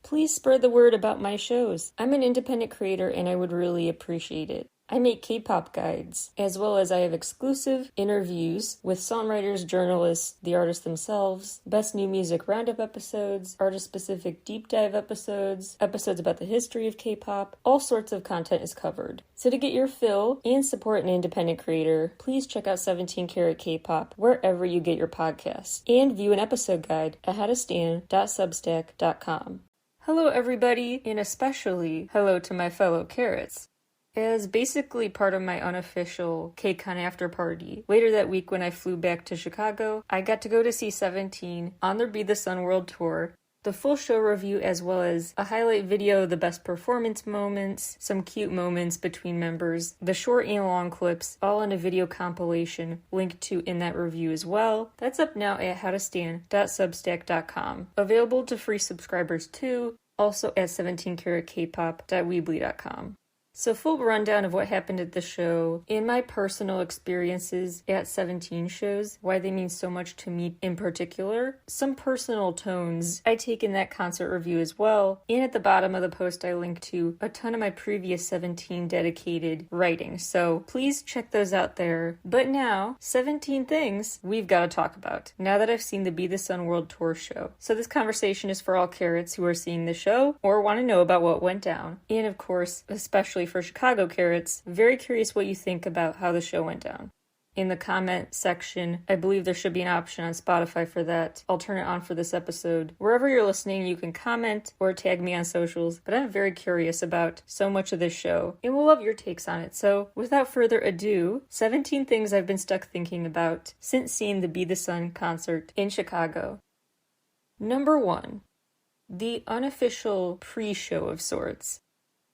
Please spread the word about my shows. I'm an independent creator and I would really appreciate it. I make K-pop guides, as well as I have exclusive interviews with songwriters, journalists, the artists themselves, best new music roundup episodes, artist-specific deep dive episodes, episodes about the history of K-pop. All sorts of content is covered. So to get your fill and support an independent creator, please check out 17 Carat K-Pop wherever you get your podcasts, and view an episode guide at howtostan.substack.com. Hello everybody, and especially hello to my fellow Carats. As basically part of my unofficial KCON after party, later that week when I flew back to Chicago, I got to go to see 17 on their Be the Sun World Tour. The full show review as well as a highlight video of the best performance moments, some cute moments between members, the short and long clips, all in a video compilation linked to in that review as well. That's up now at howtostan.substack.com. Available to free subscribers too, also at 17caratkpop.weebly.com. So full rundown of what happened at the show, and my personal experiences at 17 shows, why they mean so much to me in particular, some personal tones I take in that concert review as well, and at the bottom of the post I link to a ton of my previous 17 dedicated writing, so please check those out there. But now, 17 things we've got to talk about, now that I've seen the Be the Sun World Tour show. So this conversation is for all Carats who are seeing the show, or want to know about what went down, and of course, especially for Chicago Carats, very curious what you think about how the show went down. In the comment section, I believe there should be an option on Spotify for that. I'll turn it on for this episode. Wherever you're listening, you can comment or tag me on socials, but I'm very curious about so much of this show, and will love your takes on it. So, without further ado, 17 things I've been stuck thinking about since seeing the Be the Sun concert in Chicago. Number 1. The unofficial pre-show of sorts.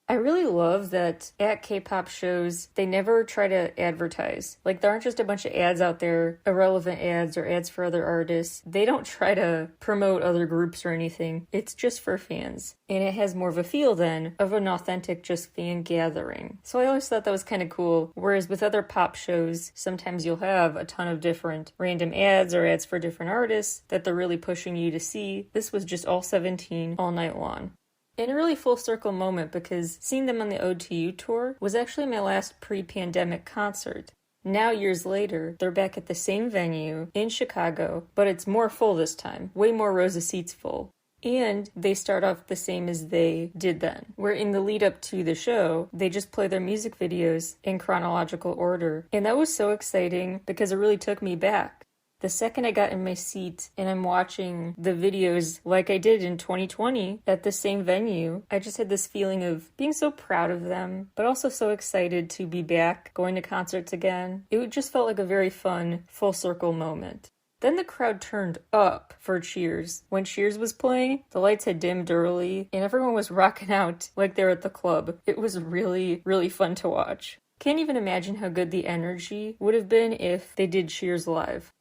I really love that at K-pop shows, they never try to advertise. Like, there aren't just a bunch of ads out there, irrelevant ads or ads for other artists. They don't try to promote other groups or anything. It's just for fans. And it has more of a feel then of an authentic just fan gathering. So I always thought that was kind of cool. Whereas with other pop shows, sometimes you'll have a ton of different random ads or ads for different artists that they're really pushing you to see. This was just all 17 all night long. And a really full circle moment because seeing them on the Ode to You tour was actually my last pre-pandemic concert. Now years later, they're back at the same venue in Chicago, but it's more full this time, way more rows of seats full. And they start off the same as they did then, where in the lead up to the show, they just play their music videos in chronological order. And that was so exciting because it really took me back. The second I got in my seat and I'm watching the videos like I did in 2020 at the same venue, I just had this feeling of being so proud of them, but also so excited to be back, going to concerts again. It just felt like a very fun, full circle moment. Then the crowd turned up for Cheers. When Cheers was playing, the lights had dimmed early and everyone was rocking out like they were at the club. It was really, really fun to watch. Can't even imagine how good the energy would have been if they did Cheers live.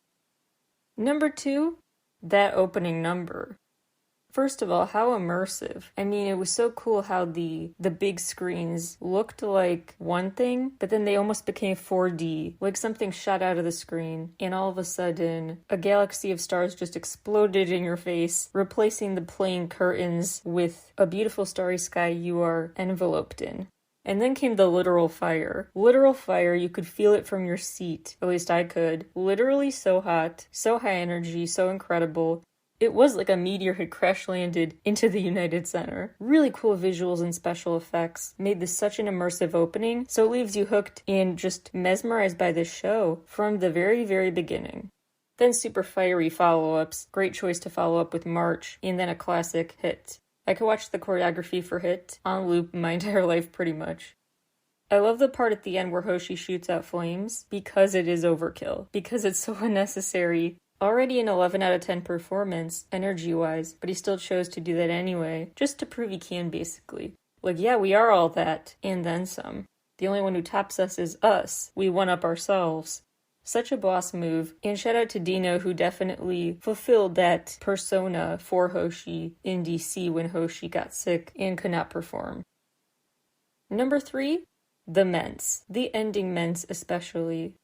Number 2, that opening number. First of all, how immersive. I mean, it was so cool how the big screens looked like one thing, but then they almost became 4D, like something shot out of the screen, and all of a sudden, a galaxy of stars just exploded in your face, replacing the plain curtains with a beautiful starry sky you are enveloped in. And then came the literal fire. Literal fire, you could feel it from your seat. At least I could. Literally so hot, so high energy, so incredible. It was like a meteor had crash landed into the United Center. Really cool visuals and special effects made this such an immersive opening, so it leaves you hooked and just mesmerized by this show from the very, very beginning. Then super fiery follow-ups. Great choice to follow up with March, and then a classic hit. I could watch the choreography for Hit on loop my entire life pretty much. I love the part at the end where Hoshi shoots out flames because it is overkill, because it's so unnecessary. Already an 11 out of 10 performance, energy-wise, but he still chose to do that anyway, just to prove he can basically. Like, yeah, we are all that, and then some. The only one who tops us is us. We one-up ourselves. Such a boss move, and shout out to Dino who definitely fulfilled that persona for Hoshi in DC when Hoshi got sick and could not perform. Number 3, the Ments. The ending Ments especially.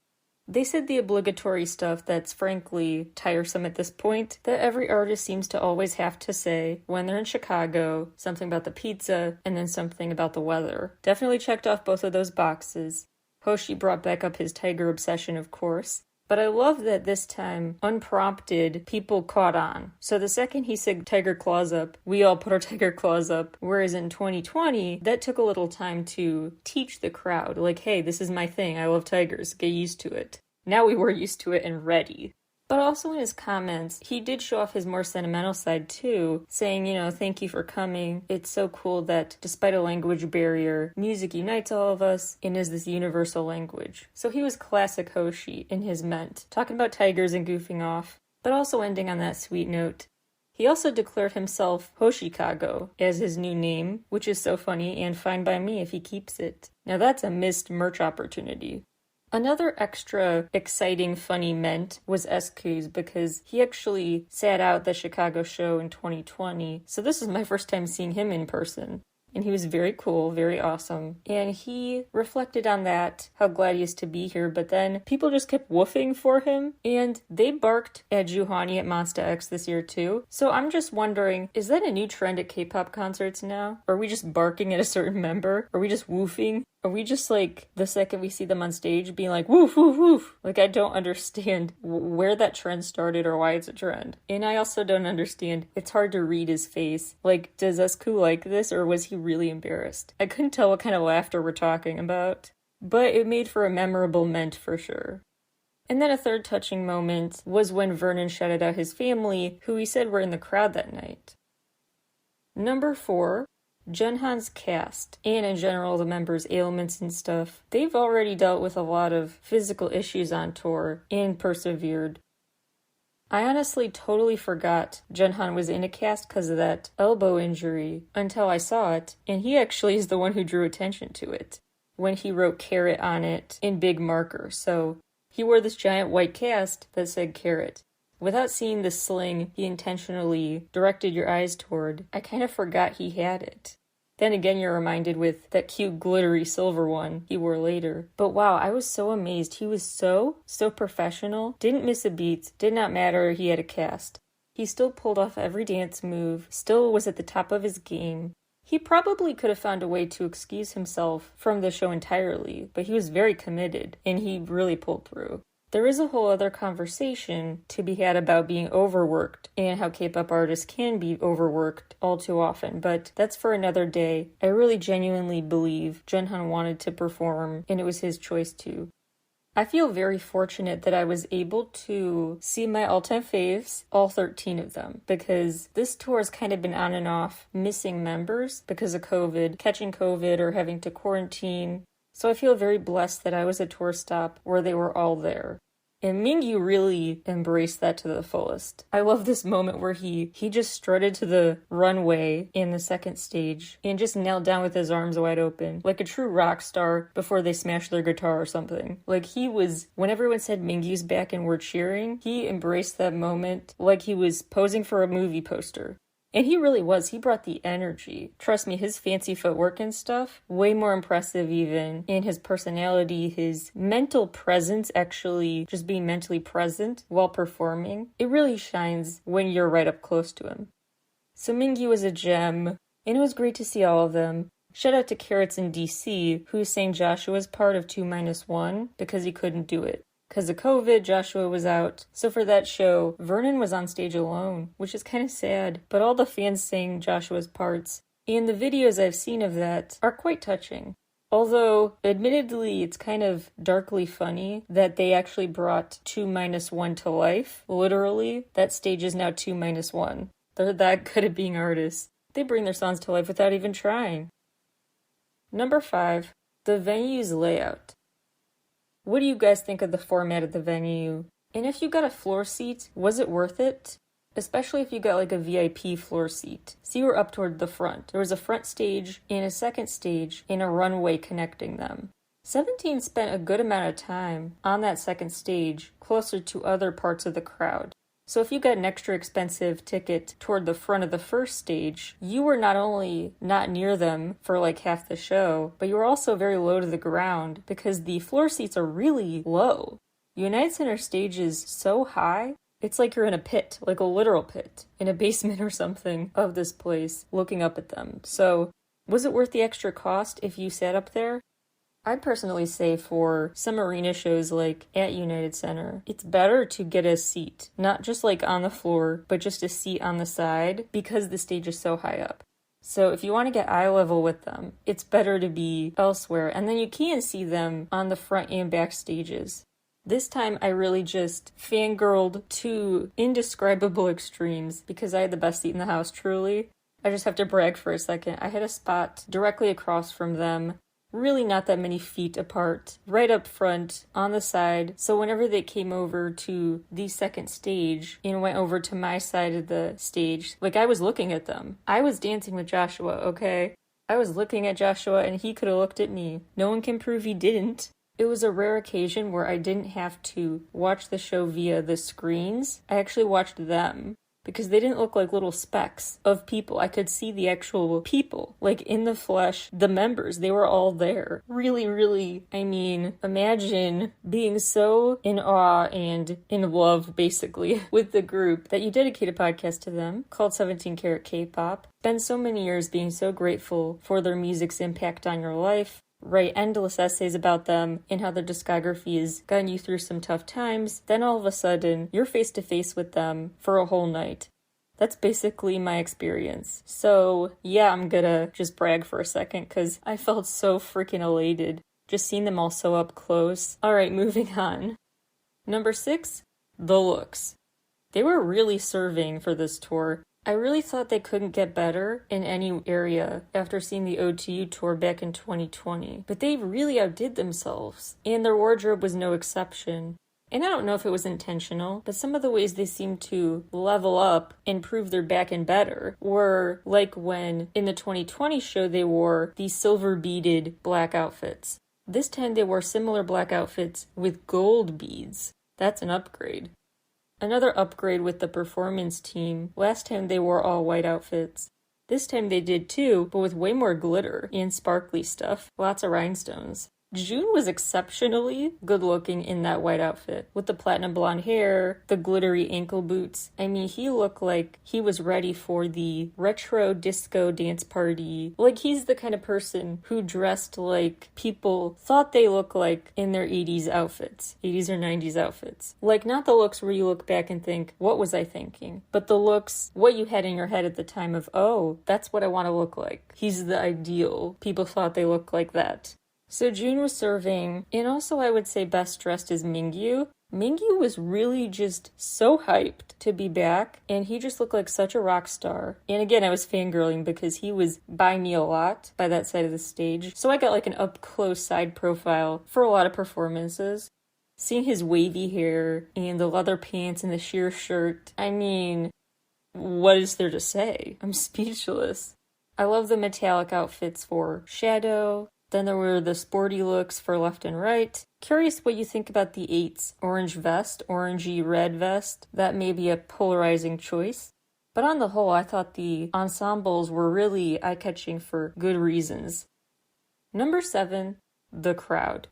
They said the obligatory stuff that's frankly tiresome at this point, that every artist seems to always have to say when they're in Chicago, something about the pizza, and then something about the weather. Definitely checked off both of those boxes. Hoshi brought back up his tiger obsession, of course. But I love that this time, unprompted, people caught on. So the second he said tiger claws up, we all put our tiger claws up. Whereas in 2020, that took a little time to teach the crowd. Like, hey, this is my thing. I love tigers. Get used to it. Now we were used to it and ready. But also in his comments, he did show off his more sentimental side too, saying, thank you for coming. It's so cool that despite a language barrier, music unites all of us and is this universal language. So he was classic Hoshi in his ment, talking about tigers and goofing off, but also ending on that sweet note. He also declared himself Hoshikago as his new name, which is so funny and fine by me if he keeps it. Now that's a missed merch opportunity. Another extra exciting, funny ment was SQ's because he actually sat out the Chicago show in 2020. So this is my first time seeing him in person. And he was very cool, very awesome. And he reflected on that, how glad he is to be here. But then people just kept woofing for him. And they barked at Juhani at Monsta X this year too. So I'm just wondering, is that a new trend at K-pop concerts now? Are we just barking at a certain member? Are we just woofing? Are we just like, the second we see them on stage, being like, woof, woof, woof? Like, I don't understand where that trend started or why it's a trend. And I also don't understand, it's hard to read his face. Like, does SQ like this, or was he really embarrassed? I couldn't tell what kind of laughter we're talking about. But it made for a memorable ment for sure. And then a third touching moment was when Vernon shouted out his family, who he said were in the crowd that night. Number 4. Junhan's cast, and in general the members' ailments and stuff, they've already dealt with a lot of physical issues on tour and persevered. I honestly totally forgot Junhan was in a cast because of that elbow injury until I saw it, and he actually is the one who drew attention to it when he wrote Carat on it in big marker. So he wore this giant white cast that said Carat. Without seeing the sling he intentionally directed your eyes toward, I kind of forgot he had it. Then again, you're reminded with that cute glittery silver one he wore later. But wow, I was so amazed. He was so professional. Didn't miss a beat. Did not matter he had a cast. He still pulled off every dance move. Still was at the top of his game. He probably could have found a way to excuse himself from the show entirely, but he was very committed, and he really pulled through. There is a whole other conversation to be had about being overworked and how K-pop artists can be overworked all too often, but that's for another day. I really genuinely believe Junhan wanted to perform, and it was his choice to. I feel very fortunate that I was able to see my all-time faves, all 13 of them, because this tour has kind of been on and off, missing members because of COVID, catching COVID or having to quarantine. So I feel very blessed that I was a tour stop where they were all there. And Mingyu really embraced that to the fullest. I love this moment where he just strutted to the runway in the second stage and just knelt down with his arms wide open, like a true rock star before they smashed their guitar or something. Like he was, when everyone said Mingyu's back and we're cheering, he embraced that moment like he was posing for a movie poster. And he really was. He brought the energy. Trust me, his fancy footwork and stuff, way more impressive even. And his personality, his mental presence, actually just being mentally present while performing, it really shines when you're right up close to him. So Mingyu was a gem, and it was great to see all of them. Shout out to Carrots in DC, who sang Joshua's part of 2-1 because he couldn't do it. Because of COVID, Joshua was out. So for that show, Vernon was on stage alone, which is kind of sad. But all the fans sang Joshua's parts. And the videos I've seen of that are quite touching. Although, admittedly, it's kind of darkly funny that they actually brought 2-1 to life. Literally, that stage is now 2-1. They're that good at being artists. They bring their songs to life without even trying. Number 5, the venue's layout. What do you guys think of the format of the venue? And if you got a floor seat, was it worth it? Especially if you got like a VIP floor seat. So you were up toward the front. There was a front stage and a second stage and a runway connecting them. 17 spent a good amount of time on that second stage, closer to other parts of the crowd. So if you got an extra expensive ticket toward the front of the first stage, you were not only not near them for like half the show, but you were also very low to the ground because the floor seats are really low. United Center stage is so high, it's like you're in a pit, like a literal pit, in a basement or something of this place, looking up at them. So, was it worth the extra cost if you sat up there? I'd personally say for some arena shows like at United Center, it's better to get a seat, not just like on the floor, but just a seat on the side because the stage is so high up. So if you want to get eye level with them, it's better to be elsewhere, and then you can see them on the front and back stages. This time I really just fangirled to indescribable extremes because I had the best seat in the house, truly. I just have to brag for a second. I had a spot directly across from them, really not that many feet apart, right up front, on the side. So whenever they came over to the second stage and went over to my side of the stage, like I was looking at them. I was dancing with Joshua, okay? I was looking at Joshua and he could have looked at me. No one can prove he didn't. It was a rare occasion where I didn't have to watch the show via the screens. I actually watched them. Because they didn't look like little specks of people. I could see the actual people, like in the flesh, the members, they were all there. Really, really, I mean, imagine being so in awe and in love, basically, with the group that you dedicate a podcast to them called 17 Carat K-Pop. Spend so many years being so grateful for their music's impact on your life. Write endless essays about them and how their discography has gotten you through some tough times, then all of a sudden, you're face to face with them for a whole night. That's basically my experience. So, yeah, I'm gonna just brag for a second because I felt so freaking elated just seeing them all so up close. Alright, moving on. Number 6, the looks. They were really serving for this tour. I really thought they couldn't get better in any area after seeing the OTU tour back in 2020, but they really outdid themselves, and their wardrobe was no exception. And I don't know if it was intentional, but some of the ways they seemed to level up and prove they're back and better were like when in the 2020 show they wore these silver beaded black outfits. This time they wore similar black outfits with gold beads. That's an upgrade. Another upgrade with the performance team. Last time they wore all white outfits. This time they did too, but with way more glitter and sparkly stuff. Lots of rhinestones. June was exceptionally good looking in that white outfit, with the platinum blonde hair, the glittery ankle boots. I mean, he looked like he was ready for the retro disco dance party. Like he's the kind of person who dressed like people thought they looked like in their 80s outfits, 80s or 90s outfits. Like not the looks where you look back and think, what was I thinking? But the looks, what you had in your head at the time of, oh, that's what I want to look like. He's the ideal. People thought they looked like that. So June was serving, and also I would say best dressed is Mingyu. Mingyu was really just so hyped to be back, and he just looked like such a rock star. And again, I was fangirling because he was by me a lot by that side of the stage. So I got like an up-close side profile for a lot of performances. Seeing his wavy hair and the leather pants and the sheer shirt, I mean, what is there to say? I'm speechless. I love the metallic outfits for Shadow. Then there were the sporty looks for left and right. Curious what you think about the 8's orange vest, orangey red vest. That may be a polarizing choice. But on the whole, I thought the ensembles were really eye-catching for good reasons. Number 7, the crowd.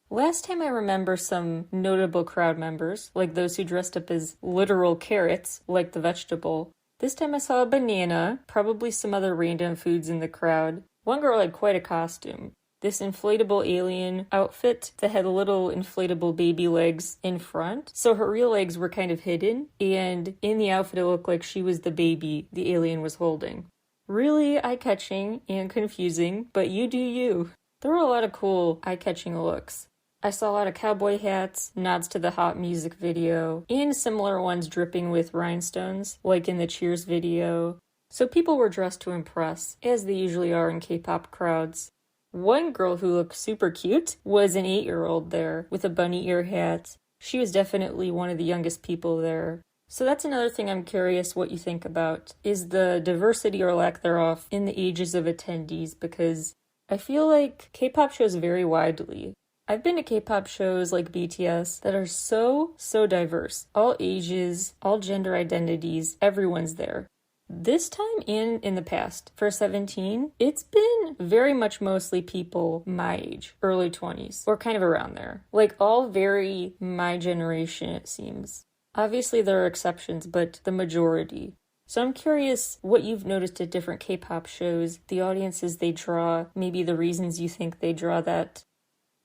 Last time I remember some notable crowd members, like those who dressed up as literal carrots, like the vegetable. This time I saw a banana, probably some other random foods in the crowd. One girl had quite a costume. This inflatable alien outfit that had little inflatable baby legs in front. So her real legs were kind of hidden, and in the outfit it looked like she was the baby the alien was holding. Really eye-catching and confusing, but you do you. There were a lot of cool eye-catching looks. I saw a lot of cowboy hats, nods to the Hot Music video, and similar ones dripping with rhinestones, like in the Cheers video. So people were dressed to impress, as they usually are in K-pop crowds. One girl who looked super cute was an 8-year-old there, with a bunny ear hat. She was definitely one of the youngest people there. So that's another thing I'm curious what you think about, is the diversity or lack thereof in the ages of attendees, because I feel like K-pop shows vary widely. I've been to K-pop shows like BTS that are so diverse. All ages, all gender identities, everyone's there. This time and in the past, for 17, it's been very much mostly people my age, early 20s, or kind of around there. Like, all very my generation, it seems. Obviously, there are exceptions, but the majority. So I'm curious what you've noticed at different K-pop shows, the audiences they draw, maybe the reasons you think they draw that.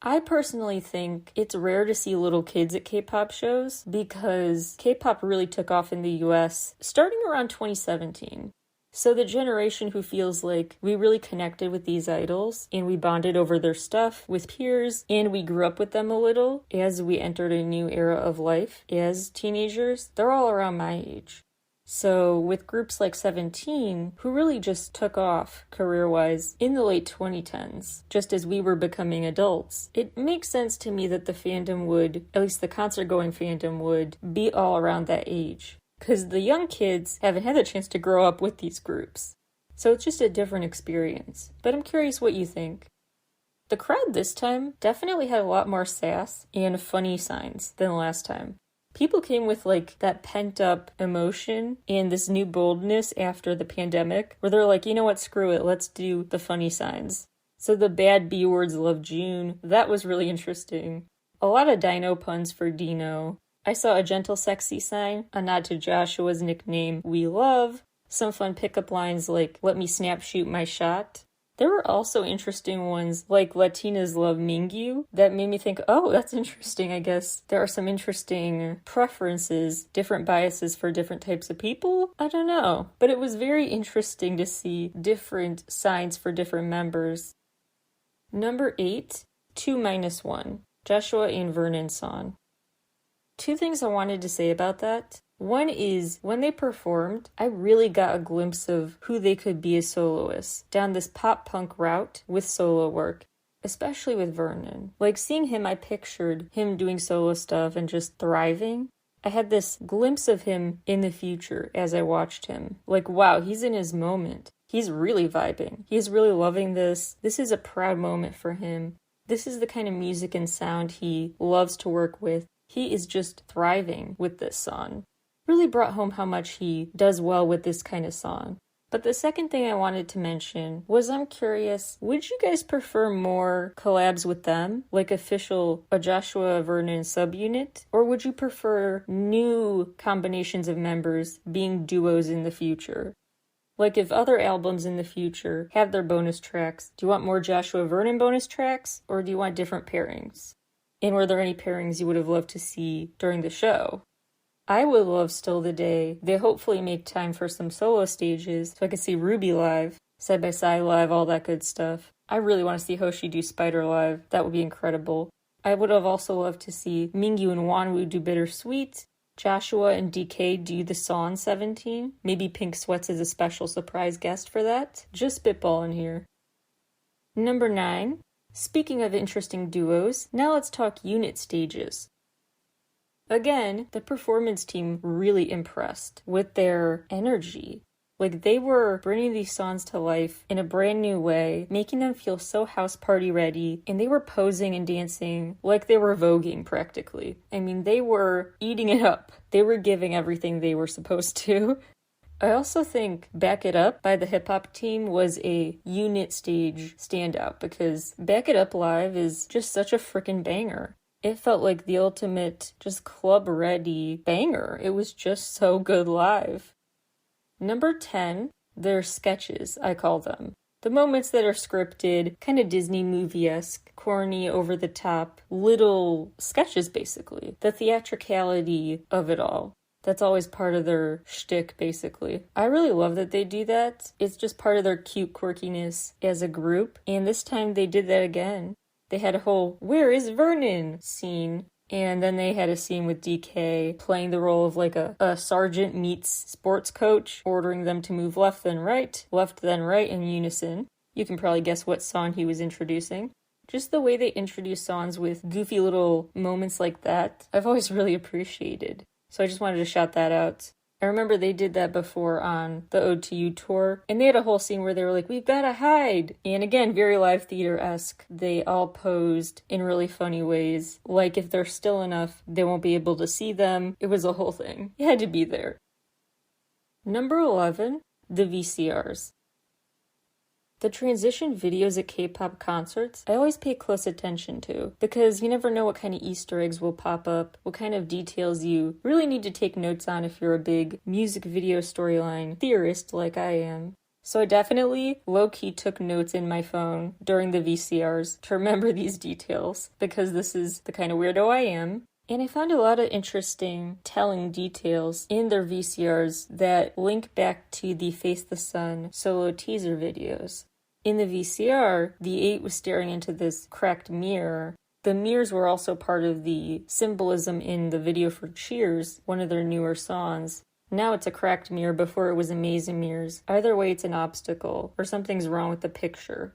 I personally think it's rare to see little kids at K-pop shows because K-pop really took off in the US starting around 2017. So the generation who feels like we really connected with these idols and we bonded over their stuff with peers and we grew up with them a little as we entered a new era of life as teenagers, they're all around my age. So with groups like 17, who really just took off career-wise in the late 2010s, just as we were becoming adults, it makes sense to me that the fandom would, at least the concert-going fandom would, be all around that age. Because the young kids haven't had the chance to grow up with these groups. So it's just a different experience. But I'm curious what you think. The crowd this time definitely had a lot more sass and funny signs than last time. People came with like that pent up emotion and this new boldness after the pandemic where they're like, you know what, screw it, let's do the funny signs. So the bad B words love June, that was really interesting. A lot of dino puns for Dino. I saw a gentle sexy sign, a nod to Joshua's nickname, We Love, some fun pickup lines like, let me snap shoot my shot. There were also interesting ones like Latinas Love Mingyu that made me think, oh, that's interesting, I guess. There are some interesting preferences, different biases for different types of people. I don't know. But it was very interesting to see different signs for different members. Number 8, 2-1, Joshua and Vernon song. Two things I wanted to say about that. One is, when they performed, I really got a glimpse of who they could be as soloists, down this pop-punk route with solo work, especially with Vernon. Like, seeing him, I pictured him doing solo stuff and just thriving. I had this glimpse of him in the future as I watched him. Like, wow, he's in his moment. He's really vibing. He's really loving this. This is a proud moment for him. This is the kind of music and sound he loves to work with. He is just thriving with this song. Really brought home how much he does well with this kind of song. But the second thing I wanted to mention was I'm curious, would you guys prefer more collabs with them, like official a Joshua Vernon subunit, or would you prefer new combinations of members being duos in the future? Like if other albums in the future have their bonus tracks, do you want more Joshua Vernon bonus tracks, or do you want different pairings? And were there any pairings you would have loved to see during the show? I would love still the day they hopefully make time for some solo stages so I could see Ruby live, Side by Side live, all that good stuff. I really want to see Hoshi do Spider live. That would be incredible. I would have also loved to see Mingyu and Wanwoo do Bittersweet, Joshua and DK do the song 17. Maybe Pink Sweats is a special surprise guest for that. Just spitballing here. Number 9. Speaking of interesting duos, now let's talk unit stages. Again, the performance team really impressed with their energy. Like, they were bringing these songs to life in a brand new way, making them feel so house party ready, and they were posing and dancing like they were voguing practically. I mean, they were eating it up. They were giving everything they were supposed to. I also think Back It Up by the hip-hop team was a unit stage standout because Back It Up Live is just such a freaking banger. It felt like the ultimate just club-ready banger. It was just so good live. Number 10, they're sketches, I call them. The moments that are scripted, kind of Disney movie-esque, corny, over-the-top, little sketches basically. The theatricality of it all. That's always part of their shtick, basically. I really love that they do that. It's just part of their cute quirkiness as a group. And this time they did that again. They had a whole "Where is Vernon?" scene. And then they had a scene with DK playing the role of like a sergeant meets sports coach, ordering them to move left then right in unison. You can probably guess what song he was introducing. Just the way they introduce songs with goofy little moments like that, I've always really appreciated. So I just wanted to shout that out. I remember they did that before on the Ode to You tour, and they had a whole scene where they were like, we've gotta hide! And again, very live theater-esque. They all posed in really funny ways. Like, if they're still enough, they won't be able to see them. It was a whole thing. You had to be there. Number 11, the VCRs. The transition videos at K-pop concerts, I always pay close attention to, because you never know what kind of Easter eggs will pop up, what kind of details you really need to take notes on if you're a big music video storyline theorist like I am. So I definitely low-key took notes in my phone during the VCRs to remember these details, because this is the kind of weirdo I am. And I found a lot of interesting telling details in their VCRs that link back to the Face the Sun solo teaser videos. In the VCR, the 8 was staring into this cracked mirror. The mirrors were also part of the symbolism in the video for Cheers, one of their newer songs. Now it's a cracked mirror, before it was a maze of mirrors. Either way, it's an obstacle, or something's wrong with the picture.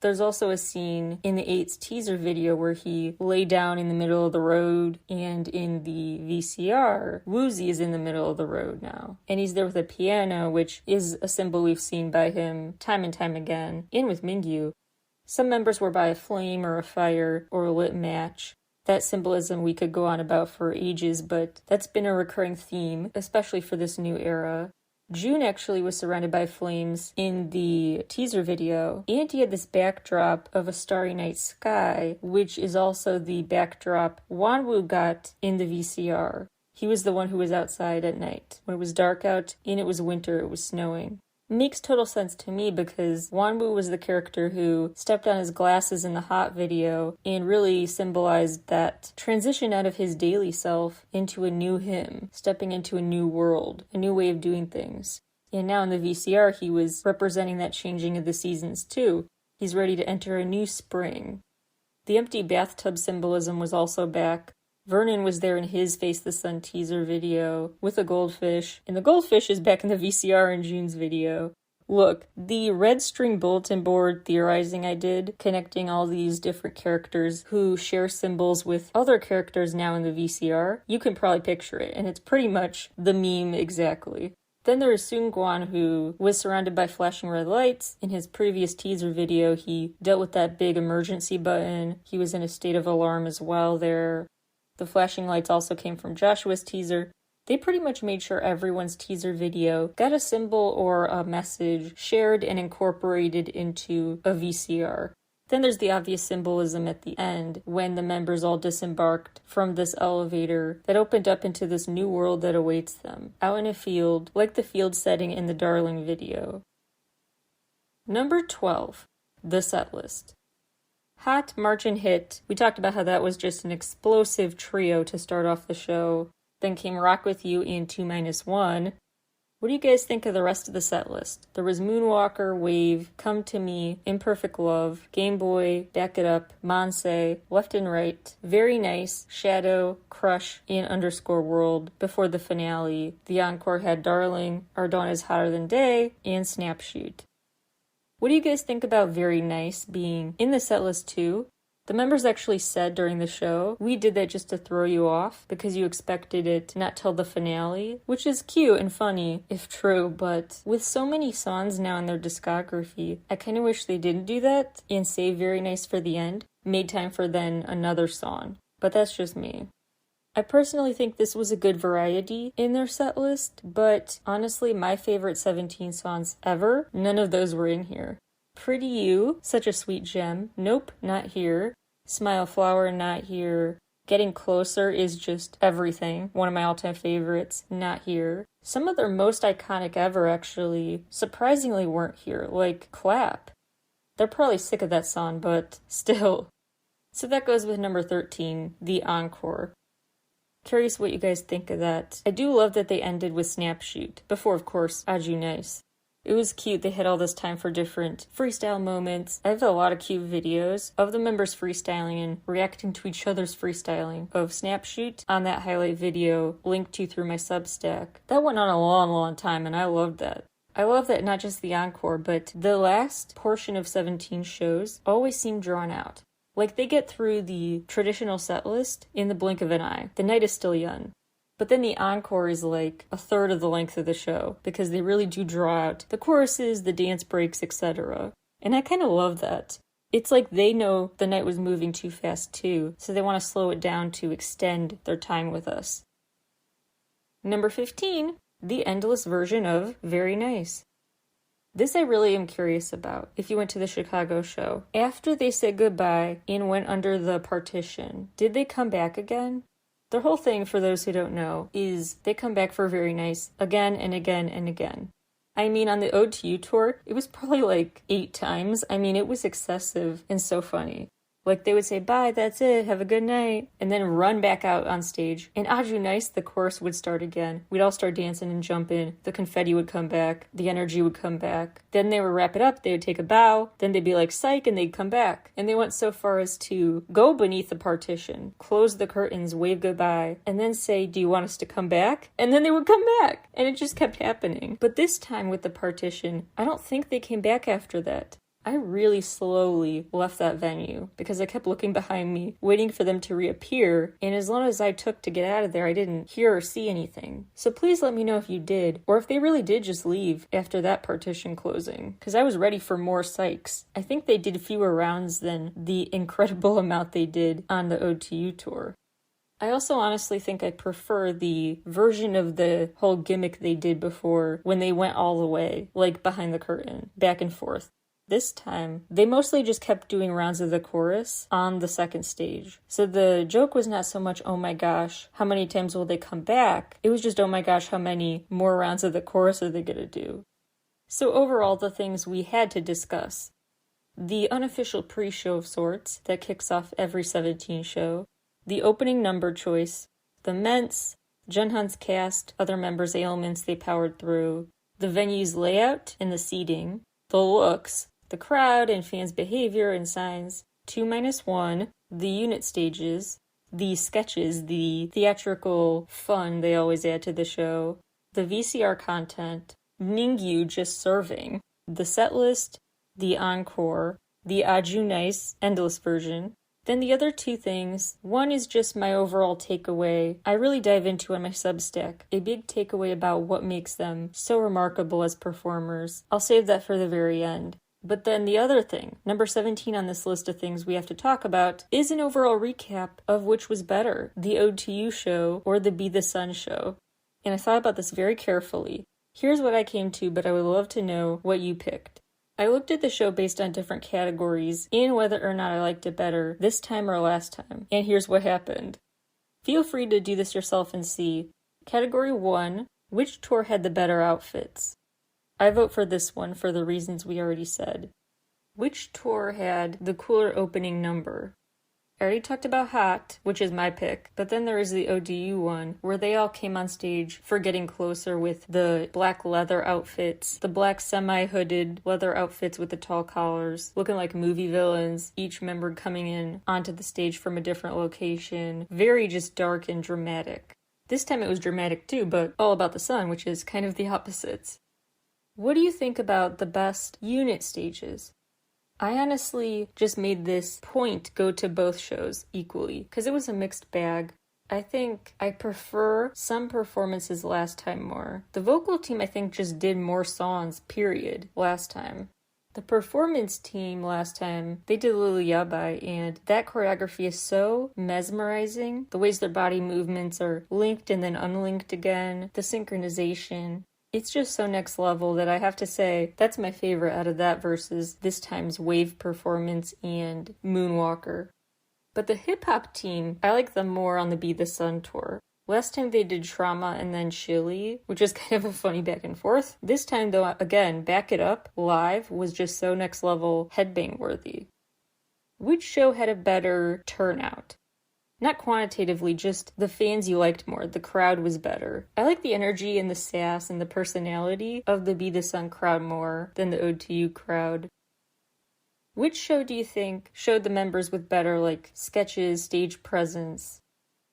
There's also a scene in the 8's teaser video where he lay down in the middle of the road, and in the VCR, Woozy is in the middle of the road now. And he's there with a piano, which is a symbol we've seen by him time and time again, and with Mingyu. Some members were by a flame or a fire or a lit match. That symbolism we could go on about for ages, but that's been a recurring theme, especially for this new era. June actually was surrounded by flames in the teaser video, and he had this backdrop of a starry night sky, which is also the backdrop Wonwoo got in the VCR. He was the one who was outside at night, when it was dark out and it was winter, it was snowing. It makes total sense to me because Wonwoo was the character who stepped on his glasses in the Hot video and really symbolized that transition out of his daily self into a new him, stepping into a new world, a new way of doing things. And now in the VCR, he was representing that changing of the seasons too. He's ready to enter a new spring. The empty bathtub symbolism was also back. Vernon was there in his Face the Sun teaser video with a goldfish, and the goldfish is back in the VCR in June's video. Look, the red string bulletin board theorizing I did, connecting all these different characters who share symbols with other characters now in the VCR, you can probably picture it, and it's pretty much the meme exactly. Then there is Seungkwan, who was surrounded by flashing red lights. In his previous teaser video, he dealt with that big emergency button. He was in a state of alarm as well there. The flashing lights also came from Joshua's teaser. They pretty much made sure everyone's teaser video got a symbol or a message shared and incorporated into a VCR. Then there's the obvious symbolism at the end, when the members all disembarked from this elevator that opened up into this new world that awaits them, out in a field, like the field setting in the Darling video. Number 12, the set list. Hot, March, and Hit. We talked about how that was just an explosive trio to start off the show. Then came Rock With You and 2-1. What do you guys think of the rest of the set list? There was Moonwalker, Wave, Come To Me, Imperfect Love, Game Boy, Back It Up, Monse, Left and Right, Very Nice, Shadow, Crush, and Underscore World. Before the finale, the encore had Darling, Our Dawn Is Hotter Than Day, and Snapshoot. What do you guys think about Very Nice being in the set list too? The members actually said during the show, we did that just to throw you off because you expected it not till the finale, which is cute and funny, if true, but with so many songs now in their discography, I kind of wish they didn't do that and save Very Nice for the end, made time for then another song, but that's just me. I personally think this was a good variety in their set list, but honestly, my favorite 17 songs ever, none of those were in here. Pretty You, such a sweet gem. Nope, not here. Smile Flower, not here. Getting Closer is just everything. One of my all-time favorites, not here. Some of their most iconic ever, actually, surprisingly weren't here, like Clap. They're probably sick of that song, but still. So that goes with number 13, the encore. Curious what you guys think of that. I do love that they ended with Snapshoot, before, of course, Aju Nice. It was cute. They had all this time for different freestyle moments. I have a lot of cute videos of the members freestyling and reacting to each other's freestyling of Snapshoot on that highlight video linked to through my Substack. That went on a long time, and I loved that. I love that not just the encore, but the last portion of 17 shows always seem drawn out. Like they get through the traditional set list in the blink of an eye. The night is still young. But then the encore is like a third of the length of the show because they really do draw out the choruses, the dance breaks, etc. And I kind of love that. It's like they know the night was moving too fast too, so they want to slow it down to extend their time with us. Number 15, the endless version of Very Nice. This I really am curious about, if you went to the Chicago show. After they said goodbye and went under the partition, did they come back again? The whole thing, for those who don't know, is they come back for very nice again and again and again. I mean, on the Ode to You tour, it was probably like 8 times. I mean, it was excessive and so funny. Like, they would say, bye, that's it, have a good night, and then run back out on stage. And Aju Nice, the chorus would start again. We'd all start dancing and jumping. The confetti would come back. The energy would come back. Then they would wrap it up. They would take a bow. Then they'd be like, psych, and they'd come back. And they went so far as to go beneath the partition, close the curtains, wave goodbye, and then say, do you want us to come back? And then they would come back. And it just kept happening. But this time with the partition, I don't think they came back after that. I really slowly left that venue because I kept looking behind me, waiting for them to reappear, and as long as I took to get out of there, I didn't hear or see anything. So please let me know if you did, or if they really did just leave after that partition closing, because I was ready for more psychs. I think they did fewer rounds than the incredible amount they did on the Ode to You tour. I also honestly think I prefer the version of the whole gimmick they did before when they went all the way, like behind the curtain, back and forth. This time, they mostly just kept doing rounds of the chorus on the second stage. So the joke was not so much, oh my gosh, how many times will they come back? It was just, oh my gosh, how many more rounds of the chorus are they gonna do? So overall, the things we had to discuss. The unofficial pre-show of sorts that kicks off every 17 show. The opening number choice. The Ments, Junhan's cast, other members' ailments they powered through. The venue's layout and the seating. The looks. The crowd and fans' behavior and signs, 2-1, the unit stages, the sketches, the theatrical fun they always add to the show, the VCR content, Ningyu just serving, the set list, the encore, the Aju Nice endless version. Then the other 2 things, one is just my overall takeaway I really dive into on my Substack, a big takeaway about what makes them so remarkable as performers. I'll save that for the very end. But then the other thing, number 17 on this list of things we have to talk about, is an overall recap of which was better, the Ode to You show or the Be the Sun show. And I thought about this very carefully. Here's what I came to, but I would love to know what you picked. I looked at the show based on different categories and whether or not I liked it better this time or last time. And here's what happened. Feel free to do this yourself and see. Category 1, which tour had the better outfits? I vote for this one for the reasons we already said. Which tour had the cooler opening number? I already talked about Hot, which is my pick, but then there is the ODU one, where they all came on stage for Getting Closer with the black leather outfits, the black semi-hooded leather outfits with the tall collars, looking like movie villains, each member coming in onto the stage from a different location. Very just dark and dramatic. This time it was dramatic too, but all about the sun, which is kind of the opposites. What do you think about the best unit stages? I honestly just made this point go to both shows equally, because it was a mixed bag. I think I prefer some performances last time more. The vocal team, I think, just did more songs, period, last time. The performance team last time, they did Lily Yabai, and that choreography is so mesmerizing. The ways their body movements are linked and then unlinked again, the synchronization. It's just so next level that I have to say that's my favorite out of that versus this time's Wave performance and Moonwalker. But the hip-hop team, I like them more on the Be the Sun tour. Last time they did Trauma and then Chili, which is kind of a funny back and forth. This time though, again, Back It Up live was just so next level headbang worthy. Which show had a better turnout? Not quantitatively, just the fans you liked more. The crowd was better. I like the energy and the sass and the personality of the Be the Sun crowd more than the Ode to You crowd. Which show do you think showed the members with better, sketches, stage presence?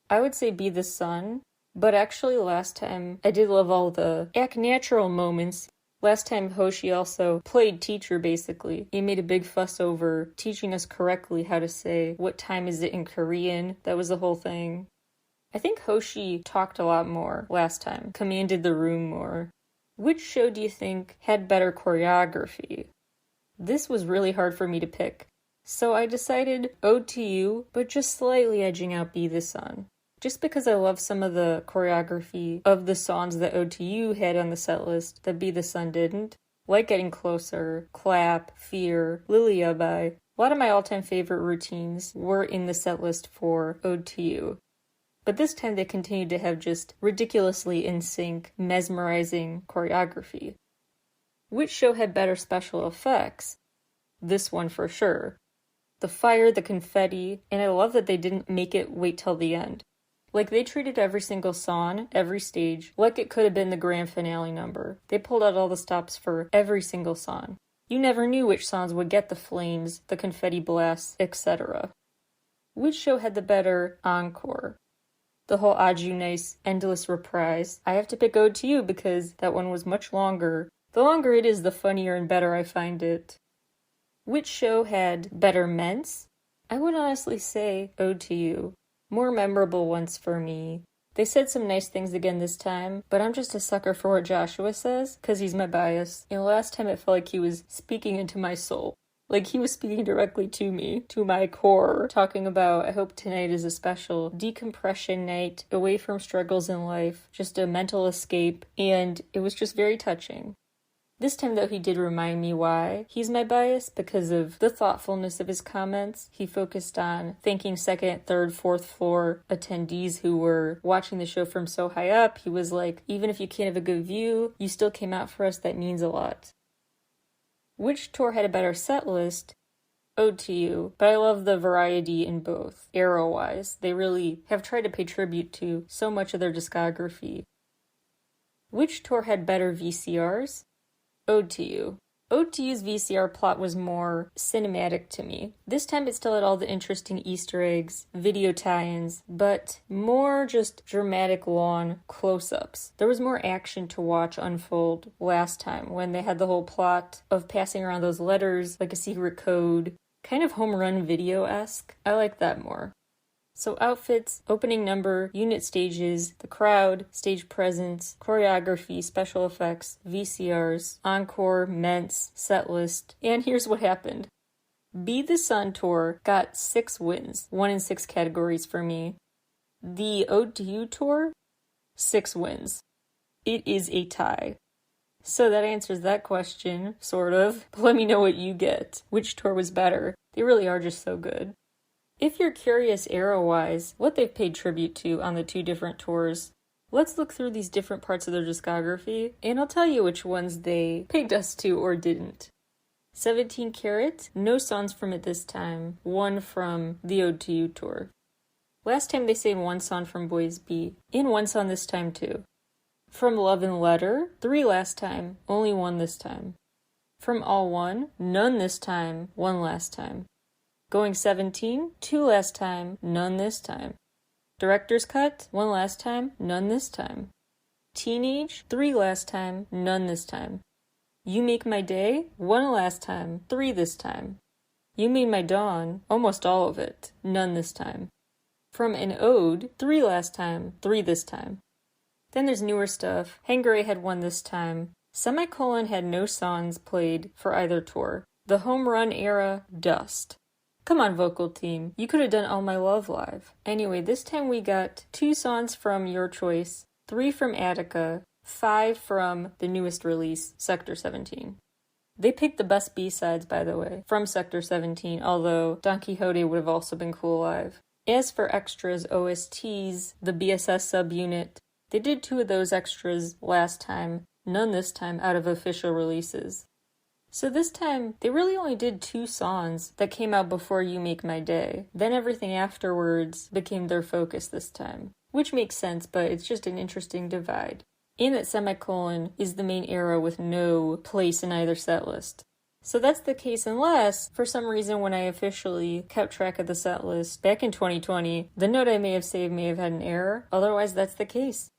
I would say Be the Sun, but actually last time I did love all the act natural moments. Last time Hoshi also played teacher basically. He made a big fuss over teaching us correctly how to say what time is it in Korean. That was the whole thing. I think Hoshi talked a lot more last time, commanded the room more. Which show do you think had better choreography? This was really hard for me to pick. So I decided Ode to You, but just slightly edging out Be the Sun. Just because I love some of the choreography of the songs that Ode to You had on the set list that Be the Sun didn't. like Getting Closer, Clap, Fear, Lullaby. A lot of my all-time favorite routines were in the set list for Ode to You. But this time they continued to have just ridiculously in-sync, mesmerizing choreography. Which show had better special effects? This one for sure. The fire, the confetti, and I love that they didn't make it wait till the end. Like, they treated every single song, every stage, like it could have been the grand finale number. They pulled out all the stops for every single song. You never knew which songs would get the flames, the confetti blasts, etc. Which show had the better encore? The whole Aju Nice endless reprise. I have to pick Ode to You because that one was much longer. The longer it is, the funnier and better I find it. Which show had better ments? I would honestly say Ode to You. More memorable ones for me. They said some nice things again this time, but I'm just a sucker for what Joshua says, because he's my bias. Last time it felt like he was speaking into my soul. Like he was speaking directly to me, to my core, talking about, I hope tonight is a special decompression night, away from struggles in life, just a mental escape, and it was just very touching. This time, though, he did remind me why he's my bias because of the thoughtfulness of his comments. He focused on thanking second, third, fourth floor attendees who were watching the show from so high up. He was like, even if you can't have a good view, you still came out for us. That means a lot. Which tour had a better set list? Ode to You, but I love the variety in both. Era-wise, they really have tried to pay tribute to so much of their discography. Which tour had better VCRs? Ode to You. Ode to You's VCR plot was more cinematic to me. This time it still had all the interesting Easter eggs, video tie-ins, but more just dramatic, long close-ups. There was more action to watch unfold last time when they had the whole plot of passing around those letters like a secret code, kind of home run video-esque. I like that more. So outfits, opening number, unit stages, the crowd, stage presence, choreography, special effects, VCRs, encore, ments, set list, and here's what happened. Be the Sun Tour got 6 wins, 1 in 6 categories for me. The Ode to You Tour, 6 wins. It is a tie. So that answers that question, sort of. But let me know what you get. Which tour was better? They really are just so good. If you're curious era-wise, what they've paid tribute to on the 2 different tours, let's look through these different parts of their discography, and I'll tell you which ones they paid dust to or didn't. 17 Carat, no songs from it this time, 1 from the Ode to You tour. Last time they sang 1 song from Boys B, and 1 song this time too. From Love and Letter, 3 last time, only 1 this time. From All One, none this time, 1 last time. Going 17, 2 last time, none this time. Director's Cut, 1 last time, none this time. Teenage, 3 last time, none this time. You Make My Day, 1 last time, 3 this time. You Made My Dawn, almost all of it, none this time. From An Ode, 3 last time, 3 this time. Then there's newer stuff. Hangare had 1 this time. Semicolon had no songs played for either tour. The home run era, Dust. Come on, vocal team. You could have done All My Love live. Anyway, this time we got 2 songs from your choice, 3 from Attica, 5 from the newest release, Sector 17. They picked the best B-sides, by the way, from Sector 17, although Don Quixote would have also been cool live. As for extras, OSTs, the BSS subunit, they did 2 of those extras last time, none this time out of official releases. So this time, they really only did 2 songs that came out before You Make My Day. Then everything afterwards became their focus this time. Which makes sense, but it's just an interesting divide. And that Semicolon is the main era with no place in either set list. So that's the case unless, for some reason when I officially kept track of the set list back in 2020, the note I may have saved may have had an error. Otherwise, that's the case.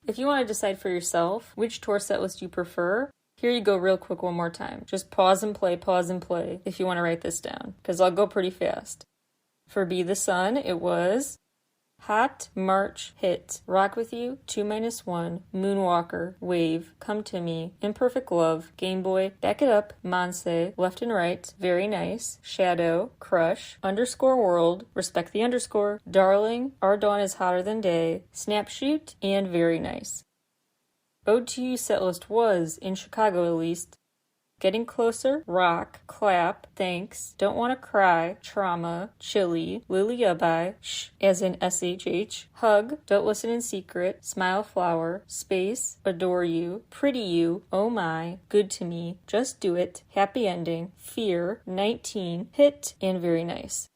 If you want to decide for yourself which tour set list you prefer, here you go real quick one more time. Just pause and play if you want to write this down, because I'll go pretty fast. For Be the Sun, it was Hot, March, Hit, Rock With You, 2-1, Moonwalker, Wave, Come To Me, Imperfect Love, Game Boy, Back It Up, Monse, Left and Right, Very Nice, Shadow, Crush, Underscore World, Respect the Underscore, Darling, Our Dawn Is Hotter Than Day, Snapshoot, and Very Nice. Ode to You setlist was, in Chicago at least, Getting Closer, Rock, Clap, Thanks, Don't Wanna Cry, Trauma, Chili, Lullaby, Shh, as in SHH, Hug, Don't Listen in Secret, Smile Flower, Space, Adore You, Pretty You, Oh My, Good to Me, Just Do It, Happy Ending, Fear, 19, Hit, and Very Nice.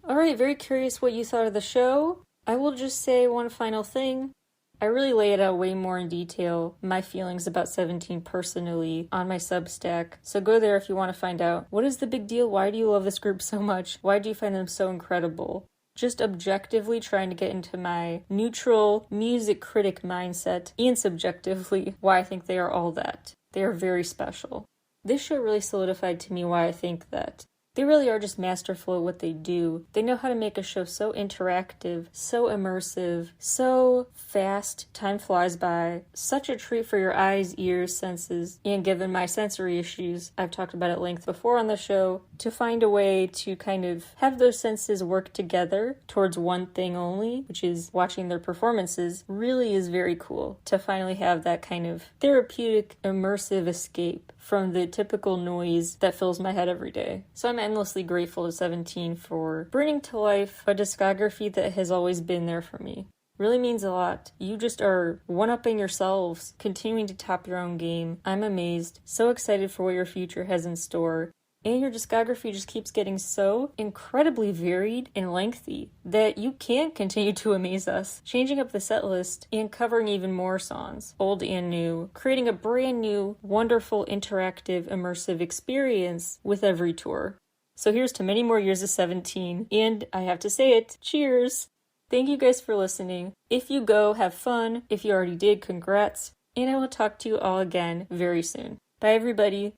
Alright, very curious what you thought of the show. I will just say one final thing. I really lay it out way more in detail, my feelings about 17 personally, on my Substack. So go there if you want to find out, what is the big deal? Why do you love this group so much? Why do you find them so incredible? Just objectively trying to get into my neutral music critic mindset, and subjectively why I think they are all that. They are very special. This show really solidified to me why I think that. They really are just masterful at what they do. They know how to make a show so interactive, so immersive, so fast, time flies by, such a treat for your eyes, ears, senses, and given my sensory issues, I've talked about at length before on the show, to find a way to kind of have those senses work together towards one thing only, which is watching their performances, really is very cool to finally have that kind of therapeutic, immersive escape from the typical noise that fills my head every day. So I'm endlessly grateful to 17 for bringing to life a discography that has always been there for me. Really means a lot. You just are one-upping yourselves, continuing to top your own game. I'm amazed, so excited for what your future has in store. And your discography just keeps getting so incredibly varied and lengthy that you can continue to amaze us, changing up the set list and covering even more songs, old and new, creating a brand new, wonderful, interactive, immersive experience with every tour. So here's to many more years of 17, and I have to say it, cheers! Thank you guys for listening. If you go, have fun. If you already did, congrats. And I will talk to you all again very soon. Bye everybody!